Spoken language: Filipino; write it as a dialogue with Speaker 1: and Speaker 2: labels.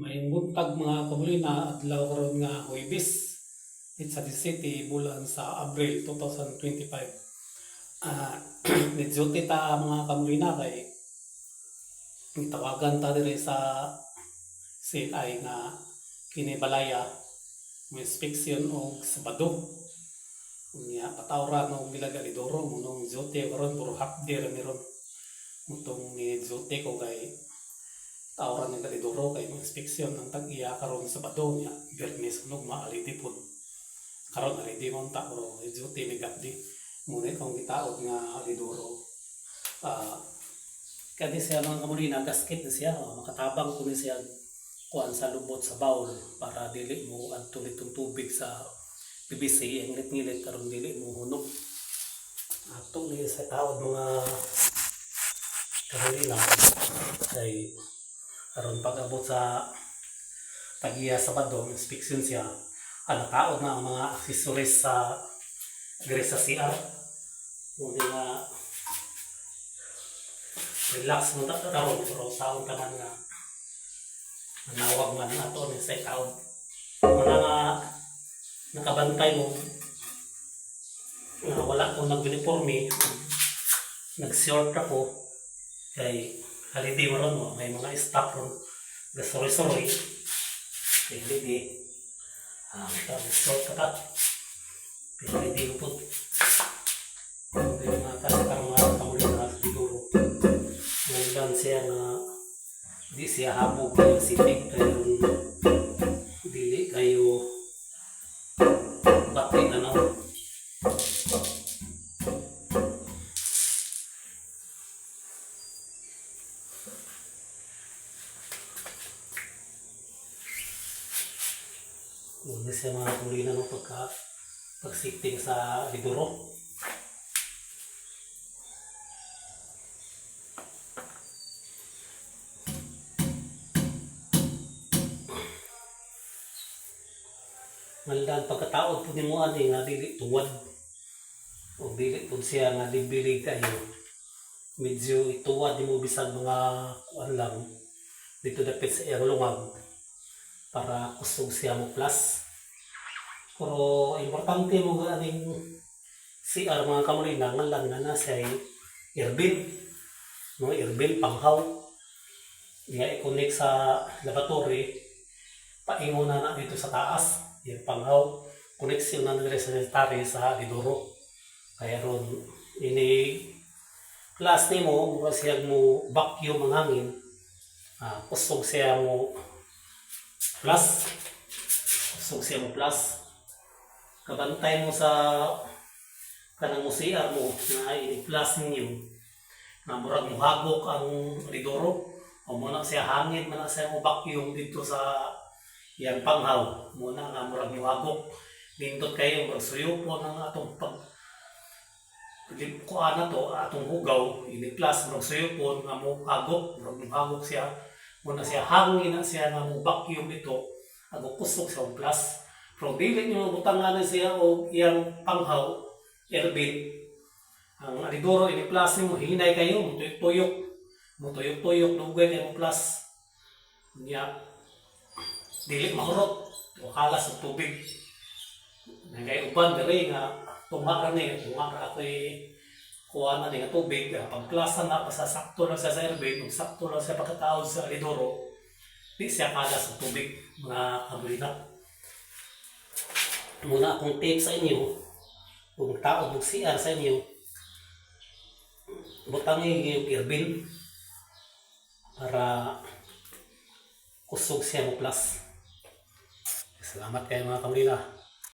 Speaker 1: May buntag mga kamulina adlaw karon nga Huwebes sa City bulan sa Abril 2025. Nidjuti ta mga kamulina kay tawagan ta diri sa CNI nga kinibalaya mo inspeksyon og Sabado. Unya patawra no Milaga Lidoro munong jote karon puro hapdi ra meron. Mutong ni jote ko kay tawran ng Kalidoro kay mga inspeksyon ng tag-iya karon sa Sabado niya Biyernes ug maaliti pod karon aliti mo ta pero duty ni gabdi ngunit kung gitaod nga Kalidoro kadi siya mga kamulina gasket na siya makatabang ko ni siya kuan sa lubot sa bowl para dili mo adto nitong tubig sa PVC ang ngilit karon dili mo hunog ato ni sa taod mga kamulina kay karon pag-abot sa tag-iya Sabado inspeksyon siya taod na ang mga accessories sa diri sa CR muna nga relax mo ta karon pero saon ka man nga nanawag man ato ni sa taod muna nga nakabantay mo nga wala ko nag-uniforme nag-short ako kay halidi mo ron mo, may mga staff ron gasori-sori halidi short ka ta halidi mo po yung mga kasakang mga kamulina siguro nandang siya na di siya habog kayo sitig kayo dili kayo batik ano Hindi siya mga kamulina no pag-sitting sa Lidoro. Malandang pagkataod po ni mo ani nga dili tuwad. O dili po siya nga libilig kayo. Medyo ituwad di mo bisag mga kuan lang. Dito dapit sa iyang lungag para kusog siya mo plus. Pero importante mo ganing CR mga kamulina nga lang na siya airbin. No, airbin panghaw. Nga i-connect sa laboratory paingon na dito sa taas. Yung panghaw connection na nire sa sanitary sa Lidoro. Kaya ron ini class ni mo mura siya mo vacuum ang hangin. Kusog siya mo plus kabantay mo sa kanang CR mo na i-plus ninyo na murag muhagok ang Lidoro o muna siya hangin muna siya mo vacuum dito sa yang panghaw muna nga murag muhagok nindot kayo murag suyo po ng atong pag kuha na to atong hugaw i-plus murag suyo po nga mo hagok murag muhagok siya muna siya hangin na siya nga mo vacuum dito agok kusog sa plus pero dili nyo butanganan siya o iyang panghaw airbin ang Lidoro ini-plus mo hinay kayo mo tuyok lugay kayo mo plus niya dili mahurot o kalas ng tubig kaya uban diri nga tunga ako'y kuha na nga tubig pagplasan na pasasakto lang siya sa airbin sakto lang siya pagkataod sa Lidoro di siya kalas ng tubig mga kamulina muna akong tip sa inyo kung taod ng CR sa inyo butangin yung airbin para kusog siya mo plus. Salamat kayo mga kamulina.